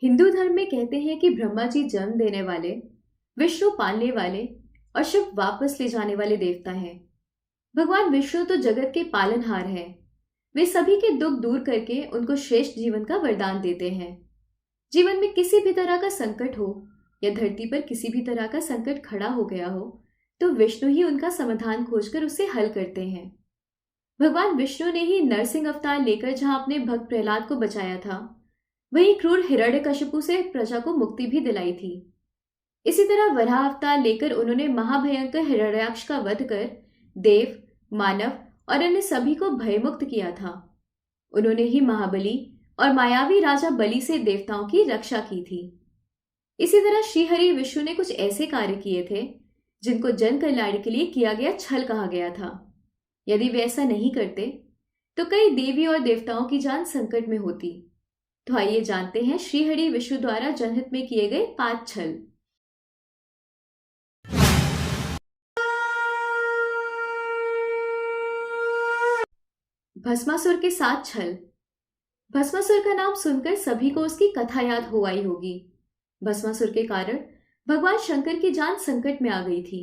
हिंदू धर्म में कहते हैं कि ब्रह्मा जी जन्म देने वाले, विष्णु पालने वाले और शिव वापस ले जाने वाले देवता हैं। भगवान विष्णु तो जगत के पालनहार हैं। वे सभी के दुख दूर करके उनको श्रेष्ठ जीवन का वरदान देते हैं। जीवन में किसी भी तरह का संकट हो या धरती पर किसी भी तरह का संकट खड़ा हो गया हो, तो विष्णु ही उनका समाधान खोजकर उसे हल करते हैं। भगवान विष्णु ने ही नरसिंह अवतार लेकर जहां अपने भक्त प्रहलाद को बचाया था, वहीं क्रूर हिरण्यकशिपु से प्रजा को मुक्ति भी दिलाई थी। इसी तरह वराह अवतार लेकर उन्होंने महाभयंकर हिरण्याक्ष का वध कर देव, मानव और अन्य सभी को भयमुक्त किया था। उन्होंने ही महाबली और मायावी राजा बलि से देवताओं की रक्षा की थी। इसी तरह श्रीहरि विष्णु ने कुछ ऐसे कार्य किए थे जिनको जन कल्याण के लिए किया गया छल कहा गया था। यदि वे ऐसा नहीं करते तो कई देवी और देवताओं की जान संकट में होती। तो आइए जानते हैं श्रीहरि विष्णु द्वारा जनहित में किए गए 5 छल। भस्मासुर के 7 छल। भस्मासुर का नाम सुनकर सभी को उसकी कथा याद हो आई होगी। भस्मासुर के कारण भगवान शंकर की जान संकट में आ गई थी।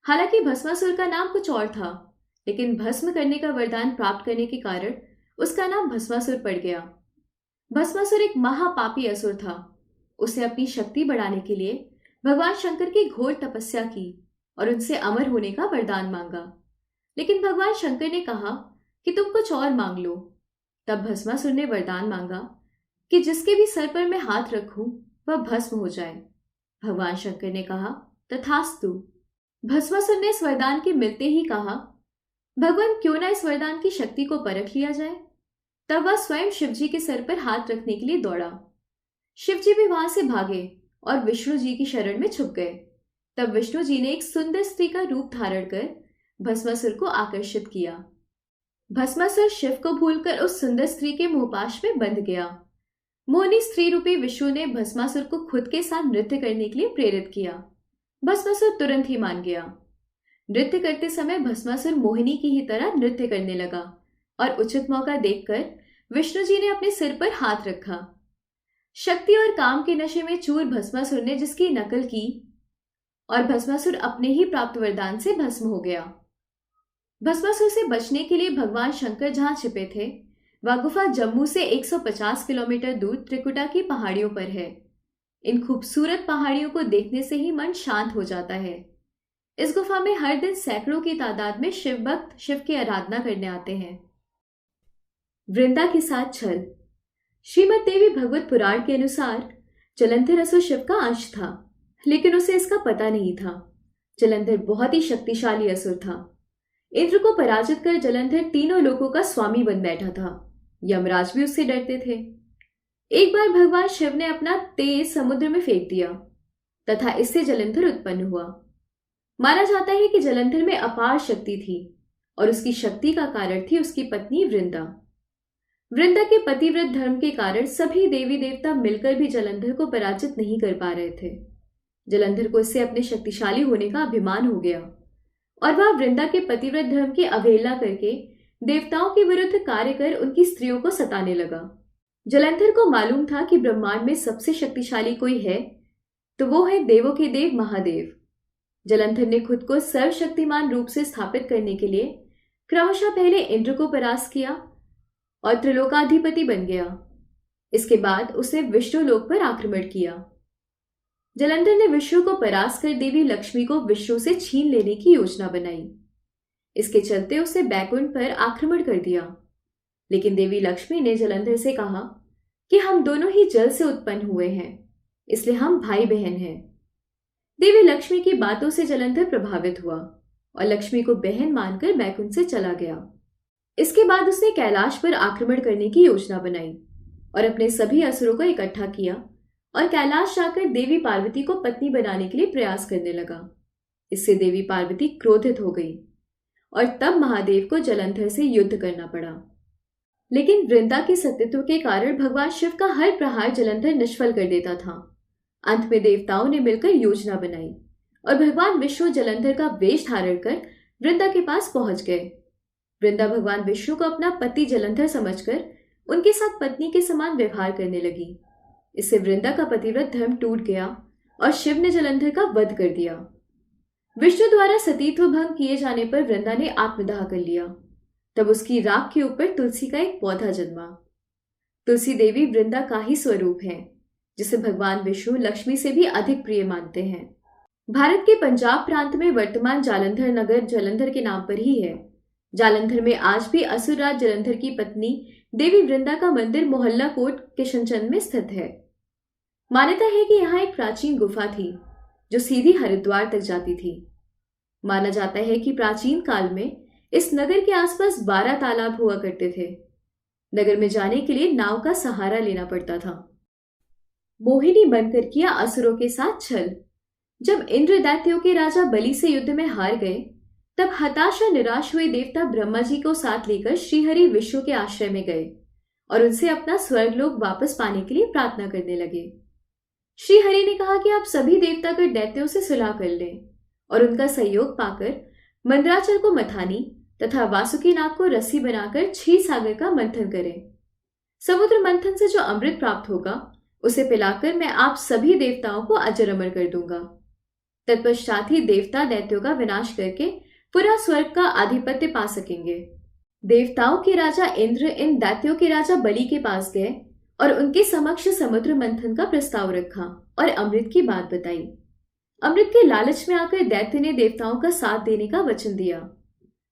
हालांकि भस्मासुर का नाम कुछ और था, लेकिन भस्म करने का वरदान प्राप्त करने के कारण उसका नाम भस्मासुर पड़ गया। भस्मासुर एक महापापी असुर था। उसे अपनी शक्ति बढ़ाने के लिए भगवान शंकर की घोर तपस्या की और उनसे अमर होने का वरदान मांगा। लेकिन भगवान शंकर ने कहा कि तुम कुछ और मांग लो। तब भस्मासुर ने वरदान मांगा कि जिसके भी सर पर मैं हाथ रखूं वह भस्म हो जाए। भगवान शंकर ने कहा, तथास्तु। भस्मासुर ने इस वरदान के मिलते ही कहा, भगवान क्यों ना इस वरदान की शक्ति को परख लिया जाए। तब वह स्वयं शिवजी के सर पर हाथ रखने के लिए दौड़ा। शिवजी भी वहां से भागे और विष्णु जी की शरण में छुप गए। तब विष्णु जी ने एक सुंदर स्त्री का रूप धारण कर भस्मासुर को आकर्षित किया। भस्मासुर शिव को भूलकर उस सुंदर स्त्री के मोहपाश में बंध गया। मोहिनी स्त्री रूपी विष्णु ने भस्मासुर को खुद के साथ नृत्य करने के लिए प्रेरित किया। भस्मासुर तुरंत ही मान गया। नृत्य करते समय भस्मासुर मोहिनी की ही तरह नृत्य करने लगा और उचित मौका देखकर विष्णु जी ने अपने सिर पर हाथ रखा। शक्ति और काम के नशे में चूर भस्मासुर ने जिसकी नकल की और भस्मासुर अपने ही प्राप्त वरदान से भस्म हो गया। भस्मासुर से बचने के लिए भगवान शंकर जहां छिपे थे, वह गुफा जम्मू से 150 किलोमीटर दूर त्रिकुटा की पहाड़ियों पर है। इन खूबसूरत पहाड़ियों को देखने से ही मन शांत हो जाता है। इस गुफा में हर दिन सैकड़ों की तादाद में शिव भक्त शिव की आराधना करने आते हैं। वृंदा के 7 छल। श्रीमद देवी भगवत पुराण के अनुसार जलंधर असुर शिव का अंश था, लेकिन उसे इसका पता नहीं था। जलंधर बहुत ही शक्तिशाली असुर था। इंद्र को पराजित कर जलंधर तीनों लोकों का स्वामी बन बैठा था। यमराज भी उससे डरते थे। एक बार भगवान शिव ने अपना तेज समुद्र में फेंक दिया तथा इससे जलंधर उत्पन्न हुआ। माना जाता है कि जलंधर में अपार शक्ति थी और उसकी शक्ति का कारण थी उसकी पत्नी वृंदा। वृंदा के पतिव्रत धर्म के कारण सभी देवी देवता मिलकर भी जलंधर को पराजित नहीं कर पा रहे थे। जलंधर को इससे अपने शक्तिशाली होने का अभिमान हो गया और वह वृंदा के पतिव्रत धर्म की अवहेलना करके देवताओं के विरुद्ध कार्य कर उनकी स्त्रियों को सताने लगा। जलंधर को मालूम था कि ब्रह्मांड में सबसे शक्तिशाली कोई है तो वो है देवों के देव महादेव। जलंधर ने खुद को सर्वशक्तिमान रूप से स्थापित करने के लिए क्रमशः पहले इंद्र को परास्त किया और त्रिलोकाधिपति बन गया। इसके बाद उसने विष्णु लोक पर आक्रमण किया। जलंधर ने विष्णु को परास्त कर देवी लक्ष्मी को विष्णु से छीन लेने की योजना बनाई। इसके चलते उसने बैकुंठ पर आक्रमण कर दिया। लेकिन देवी लक्ष्मी ने जलंधर से कहा कि हम दोनों ही जल से उत्पन्न हुए हैं, इसलिए हम भाई बहन हैं। देवी लक्ष्मी की बातों से जलंधर प्रभावित हुआ और लक्ष्मी को बहन मानकर बैकुंठ से चला गया। इसके बाद उसने कैलाश पर आक्रमण करने की योजना बनाई और अपने सभी असुरों को इकट्ठा किया और कैलाश जाकर देवी पार्वती को पत्नी बनाने के लिए प्रयास करने लगा। इससे देवी पार्वती क्रोधित हो गई और तब महादेव को जलंधर से युद्ध करना पड़ा। लेकिन वृंदा के सतीत्व के कारण भगवान शिव का हर प्रहार जलंधर निष्फल कर देता था। अंत में देवताओं ने मिलकर योजना बनाई और भगवान विष्णु जलंधर का वेश धारण कर वृंदा के पास पहुंच गए। वृंदा भगवान विष्णु को अपना पति जलंधर समझकर उनके साथ पत्नी के समान व्यवहार करने लगी। इससे वृंदा का पतिव्रत धर्म टूट गया और शिव ने जलंधर का वध कर दिया। विष्णु द्वारा सतीत्व भंग किए जाने पर वृंदा ने आत्मदाह कर लिया। तब उसकी राख के ऊपर तुलसी का एक पौधा जन्मा। तुलसी देवी वृंदा का ही स्वरूप है, जिसे भगवान विष्णु लक्ष्मी से भी अधिक प्रिय मानते हैं। भारत के पंजाब प्रांत में वर्तमान जालंधर नगर जलंधर के नाम पर ही है। जालंधर में आज भी असुरराज जलंधर की पत्नी देवी वृंदा का मंदिर मोहल्ला कोट किशनचंद में स्थित है। मान्यता है कि यहाँ एक प्राचीन गुफा थी जो सीधी हरिद्वार तक जाती थी। माना जाता है कि प्राचीन काल में इस नगर के आसपास 12 तालाब हुआ करते थे। नगर में जाने के लिए नाव का सहारा लेना पड़ता था। मोहिनी बनकर किया असुरों के साथ छल। जब इंद्र दैत्यों के राजा बलि से युद्ध में हार गए, तब हताश और निराश हुए देवता ब्रह्मा जी को साथ लेकर श्रीहरि विष्णु के आश्रय में गए और उनसे अपना स्वर्गलोक वापस पाने के लिए प्रार्थना करने लगे। श्रीहरि ने कहा कि आप सभी देवतागण दैत्यों से सुलह कर लें और उनका सहयोग पाकर मंदराचल को मथानी तथा वासुकी नाग को रस्सी बनाकर क्षीर सागर का मंथन करें। समुद्र मंथन से जो अमृत प्राप्त होगा उसे पिलाकर मैं आप सभी देवताओं को अजर अमर कर दूंगा। तत्पश्चात ही देवता दैत्यों का विनाश करके पूरा स्वर्ग का आधिपत्य पा सकेंगे। देवताओं के राजा इंद्र इन दैत्यों के राजा बलि के पास गए और उनके समक्ष समुद्र मंथन का प्रस्ताव रखा और अमृत की बात बताई। अमृत के लालच में आकर दैत्य ने देवताओं का साथ देने का वचन दिया।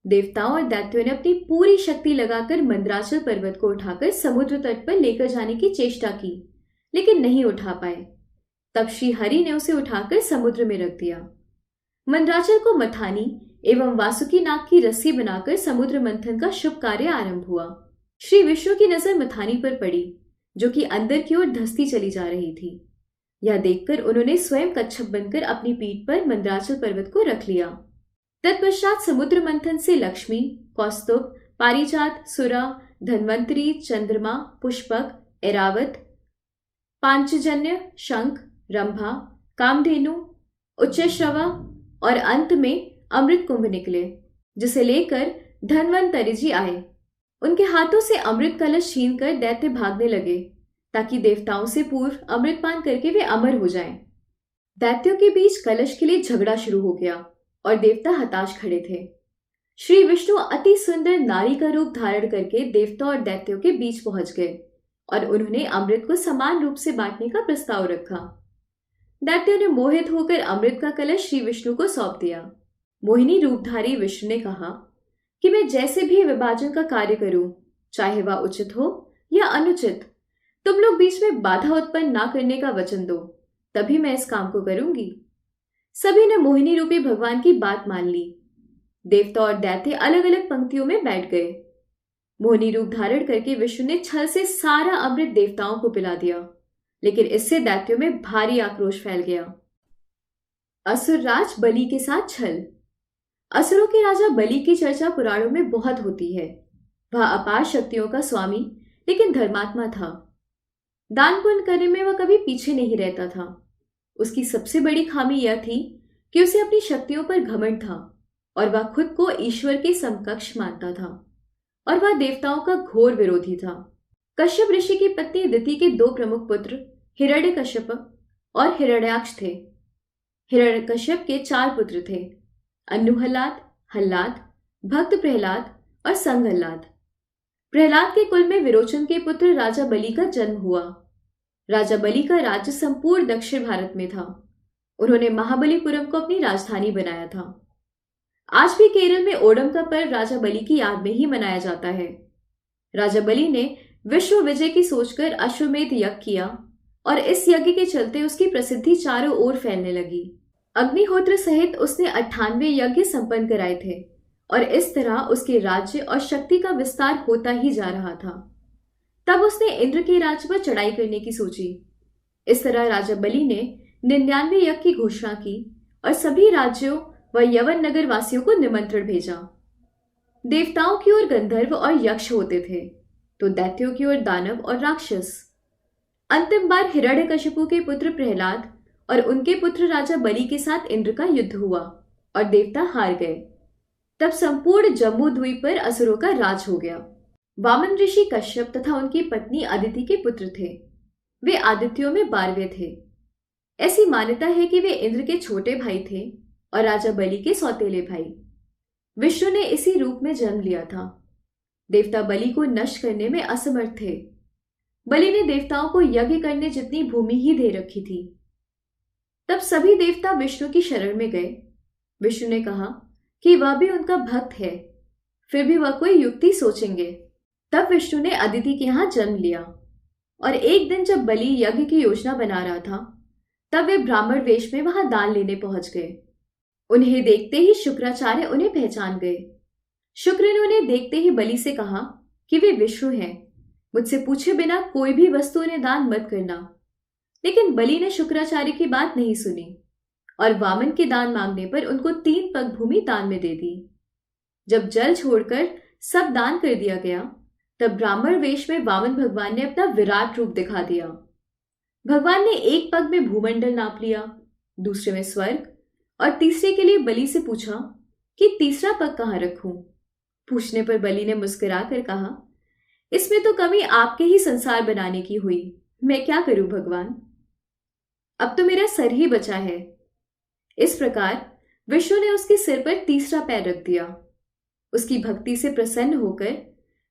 देवताओं और दैत्यों ने अपनी पूरी शक्ति लगाकर मंदराचल पर्वत को उठाकर समुद्र तट पर लेकर जाने की चेष्टा की, लेकिन नहीं उठा पाए। तब श्री हरि ने उसे उठाकर समुद्र में रख दिया। मंदराचल को मथानी एवं वासुकी नाग की रस्सी बनाकर समुद्र मंथन का शुभ कार्य आरंभ हुआ। श्री विष्णु की नजर मथानी पर पड़ी, जो कि अंदर की ओर धंसती चली जा रही थी। यह देखकर उन्होंने स्वयं कच्छप बनकर अपनी पीठ पर मंदराचल पर्वत को रख लिया। तत्पश्चात समुद्र मंथन से लक्ष्मी, कौस्तुभ, पारिजात, सुरा, धन्वंतरी, चंद्रमा, पुष्पक, ऐरावत, पांचजन्य, शंख, रंभा, कामधेनु, उच्चश्रवा और अंत में अमृत कुंभ निकले, जिसे लेकर धन्वंतरी जी आए। उनके हाथों से अमृत कलश छीनकर दैत्य भागने लगे ताकि देवताओं से पूर्व अमृत पान करके वे अमर हो जाएं। दैत्यों के बीच कलश के लिए झगड़ा शुरू हो गया और देवता हताश खड़े थे। श्री विष्णु अति सुंदर नारी का रूप धारण करके देवता और दैत्यों के बीच पहुंच गए और उन्होंने अमृत को समान रूप से बांटने का प्रस्ताव रखा। दैत्यों ने मोहित होकर अमृत का कलश श्री विष्णु को सौंप दिया। मोहिनी रूपधारी विष्णु ने कहा कि मैं जैसे भी विभाजन का कार्य करूं, चाहे वह उचित हो या अनुचित, तुम लोग बीच में बाधा उत्पन्न ना करने का वचन दो, तभी मैं इस काम को करूंगी। सभी ने मोहिनी रूपी भगवान की बात मान ली। देवता और दैत्य अलग अलग पंक्तियों में बैठ गए। मोहिनी रूप धारण करके विष्णु ने छल से सारा अमृत देवताओं को पिला दिया, लेकिन इससे दैत्यों में भारी आक्रोश फैल गया। असुरराज बलि के साथ छल। असुरों के राजा बलि की चर्चा पुराणों में बहुत होती है। वह अपार शक्तियों का स्वामी लेकिन धर्मात्मा था। दान पुण्य करने में वह कभी पीछे नहीं रहता था। उसकी सबसे बड़ी खामी यह थी कि उसे अपनी शक्तियों पर घमंड था और वह खुद को ईश्वर के समकक्ष मानता था और वह देवताओं का घोर विरोधी था। कश्यप ऋषि की पत्नी दिति के 2 प्रमुख पुत्र हिरण्यकश्यप और हिरण्याक्ष थे। हिरण्यकश्यप के 4 पुत्र थे, अन्नुहल्लाद, हल्लाद, भक्त प्रहलाद और संघल्लाद। प्रहलाद के कुल में विरोचन के पुत्र राजा बलि का जन्म हुआ। राजा बलि का राज्य संपूर्ण दक्षिण भारत में था। उन्होंने महाबलीपुरम को अपनी राजधानी बनाया था। आज भी केरल में ओणम का पर्व राजा बलि की याद में ही मनाया जाता है। राजा बलि ने विश्व विजय की सोचकर अश्वमेध यज्ञ किया और इस यज्ञ के चलते उसकी प्रसिद्धि चारों ओर फैलने लगी। अग्निहोत्र सहित उसने 98 यज्ञ संपन्न कराए थे और इस तरह उसके राज्य और शक्ति का विस्तार होता ही जा रहा था। तब उसने इंद्र के राज्य पर चढ़ाई करने की सोची। इस तरह राजा बलि ने 99 यज्ञ की घोषणा की और सभी राज्यों व यवन नगर वासियों को निमंत्रण भेजा। देवताओं की ओर गंधर्व और यक्ष होते थे, तो दैत्यों की ओर दानव और राक्षस। अंतिम बार हिरण्यकशिपु के पुत्र प्रहलाद और उनके पुत्र राजा बलि के साथ इंद्र का युद्ध हुआ और देवता हार गए। तब संपूर्ण जम्बू द्वीप पर असुरों का राज हो गया। वामन ऋषि कश्यप तथा उनकी पत्नी अदिति के पुत्र थे। वे आदित्यों में 12वें थे। ऐसी मान्यता है कि वे इंद्र के छोटे भाई थे और राजा बलि के सौतेले भाई। विष्णु ने इसी रूप में जन्म लिया था। देवता बलि को नष्ट करने में असमर्थ थे। बलि ने देवताओं को यज्ञ करने जितनी भूमि ही दे रखी थी। तब सभी देवता विष्णु की शरण में गए। विष्णु ने कहा कि वह भी उनका भक्त है, फिर भी वह कोई युक्ति सोचेंगे। तब विष्णु ने अदिति के यहाँ जन्म लिया और एक दिन जब बलि यज्ञ की योजना बना रहा था, तब वे ब्राह्मण वेश में वहां दान लेने पहुंच गए। उन्हें देखते ही शुक्राचार्य उन्हें पहचान गए। शुक्र ने उन्हें देखते ही बलि से कहा कि वे विष्णु हैं, मुझसे पूछे बिना कोई भी वस्तु उन्हें दान मत करना। लेकिन बलि ने शुक्राचार्य की बात नहीं सुनी और वामन के दान मांगने पर उनको 3 पग भूमि दान में दे दी। जब जल छोड़कर सब दान कर दिया गया, तब ब्राह्मण वेश में वामन भगवान ने अपना विराट रूप दिखा दिया। भगवान ने एक पग में भूमंडल नाप लिया, दूसरे में स्वर्ग और तीसरे के लिए बलि से पूछा कि तीसरा पग कहाँ रखूं। पूछने पर बलि ने मुस्कुराकर कहा, इसमें तो कमी आपके ही संसार बनाने की हुई, मैं क्या करूं भगवान, अब तो मेरा सर ही बचा है। इस प्रकार विष्णु ने उसके सिर पर तीसरा पैर रख दिया। उसकी भक्ति से प्रसन्न होकर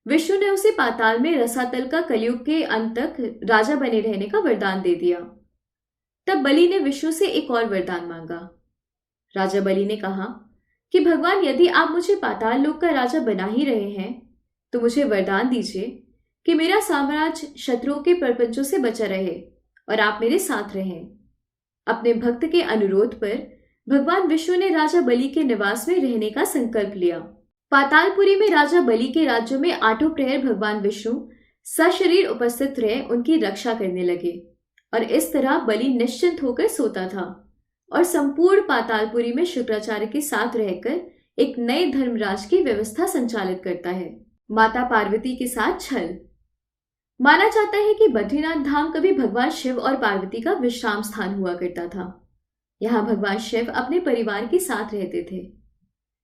विष्णु ने उसे पाताल में रसातल का कलयुग के अंत तक राजा बने रहने का वरदान दे दिया। तब बलि ने विष्णु से एक और वरदान मांगा। राजा बलि ने कहा कि भगवान, यदि आप मुझे पाताल लोक का राजा बना ही रहे हैं, तो मुझे वरदान दीजिए कि मेरा साम्राज्य शत्रुओं के प्रपंचों से बचा रहे और आप मेरे साथ रहें। अपने भक्त के अनुरोध पर भगवान विष्णु ने राजा बलि के निवास में रहने का संकल्प लिया। पातालपुरी में राजा बलि के राज्यों में 8 प्रहर भगवान विष्णु सशरीर उपस्थित रहे उनकी रक्षा करने लगे और इस तरह बलि निश्चिंत होकर सोता था और संपूर्ण पातालपुरी में शुक्राचार्य के साथ रहकर एक नए धर्मराज की व्यवस्था संचालित करता है। माता पार्वती के साथ छल। माना जाता है कि बद्रीनाथ धाम कभी भगवान शिव और पार्वती का विश्राम स्थान हुआ करता था। यहाँ भगवान शिव अपने परिवार के साथ रहते थे,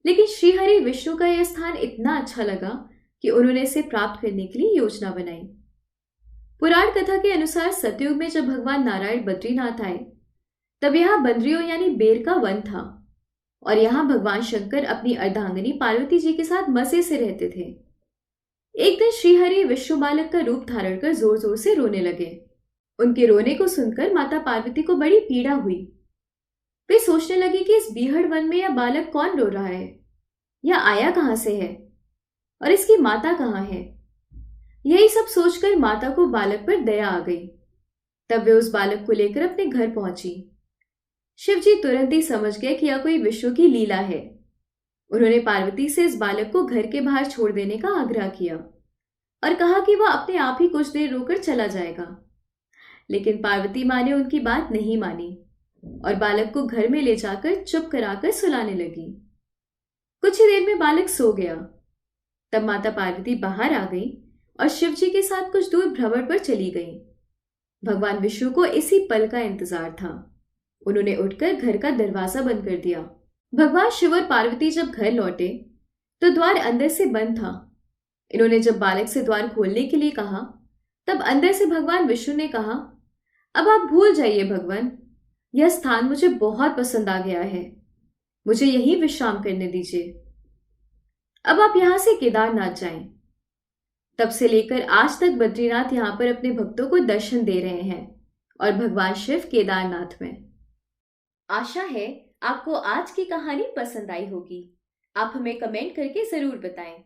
लेकिन श्रीहरि विष्णु का यह स्थान इतना अच्छा लगा कि उन्होंने इसे प्राप्त करने के लिए योजना बनाई। पुराण कथा के अनुसार सतयुग में जब भगवान नारायण बद्रीनाथ आए, तब यहाँ बंदरियों यानी बेर का वन था और यहाँ भगवान शंकर अपनी अर्धांगिनी पार्वती जी के साथ मजे से रहते थे। एक दिन श्रीहरि विष्णु बालक का रूप धारण कर जोर जोर से रोने लगे। उनके रोने को सुनकर माता पार्वती को बड़ी पीड़ा हुई। वे सोचने लगे कि इस बीहड़ वन में यह बालक कौन रो रहा है, यह आया कहां से है और इसकी माता कहां है। यही सब सोचकर माता को बालक पर दया आ गई। तब वे उस बालक को लेकर अपने घर पहुंची। शिवजी तुरंत ही समझ गए कि यह कोई विष्णु की लीला है। उन्होंने पार्वती से इस बालक को घर के बाहर छोड़ देने का आग्रह किया और कहा कि वह अपने आप ही कुछ देर रोकर चला जाएगा। लेकिन पार्वती माँ ने उनकी बात नहीं मानी और बालक को घर में ले जाकर चुप कराकर सुलाने लगी। कुछ ही देर में बालक सो गया। तब माता पार्वती बाहर आ गई और शिवजी के साथ कुछ दूर भ्रमण पर चली गई। भगवान विष्णु को इसी पल का इंतजार था। उन्होंने उठकर घर का दरवाजा बंद कर दिया। भगवान शिव और पार्वती जब घर लौटे तो द्वार अंदर से बंद था। इन्होंने जब बालक से द्वार खोलने के लिए कहा, तब अंदर से भगवान विष्णु ने कहा, अब आप भूल जाइए भगवान, यह स्थान मुझे बहुत पसंद आ गया है, मुझे यहीं विश्राम करने दीजिए। अब आप यहां से केदारनाथ जाएं। तब से लेकर आज तक बद्रीनाथ यहां पर अपने भक्तों को दर्शन दे रहे हैं और भगवान शिव केदारनाथ में। आशा है आपको आज की कहानी पसंद आई होगी। आप हमें कमेंट करके जरूर बताएं।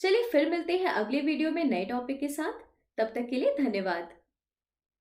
चलिए फिर मिलते हैं अगले वीडियो में नए टॉपिक के साथ। तब तक के लिए धन्यवाद।